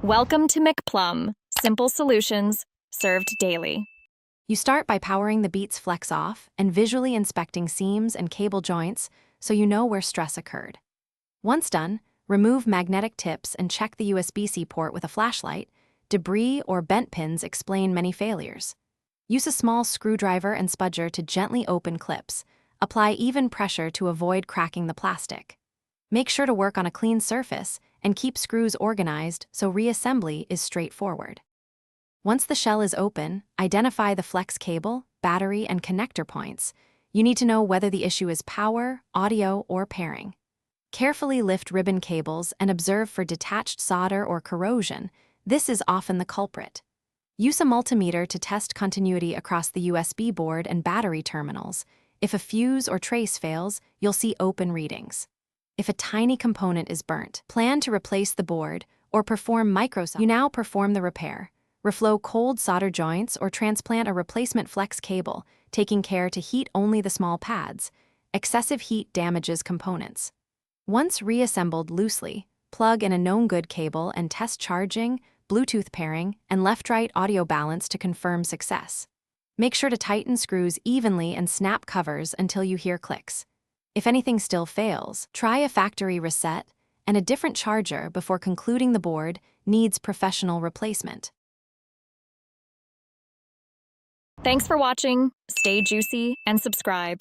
Welcome to McPlum, simple solutions served daily. You start by powering the Beats Flex off and visually inspecting seams and cable joints so you know where stress occurred. Once done, remove magnetic tips and check the USB-C port with a flashlight. Debris or bent pins explain many failures. Use a small screwdriver and spudger to gently open clips. Apply even pressure to avoid cracking the plastic. Make sure to work on a clean surface and keep screws organized so reassembly is straightforward. Once the shell is open, identify the flex cable, battery, and connector points. You need to know whether the issue is power, audio, or pairing. Carefully lift ribbon cables and observe for detached solder or corrosion. This is often the culprit. Use a multimeter to test continuity across the USB board and battery terminals. If a fuse or trace fails, you'll see open readings. If a tiny component is burnt, plan to replace the board or perform microsolder. You now perform the repair. Reflow cold solder joints or transplant a replacement flex cable, taking care to heat only the small pads. Excessive heat damages components. Once reassembled loosely, plug in a known good cable and test charging, Bluetooth pairing, and left-right audio balance to confirm success. Make sure to tighten screws evenly and snap covers until you hear clicks. If anything still fails, try a factory reset and a different charger before concluding the board needs professional replacement. Thanks for watching. Stay juicy and subscribe.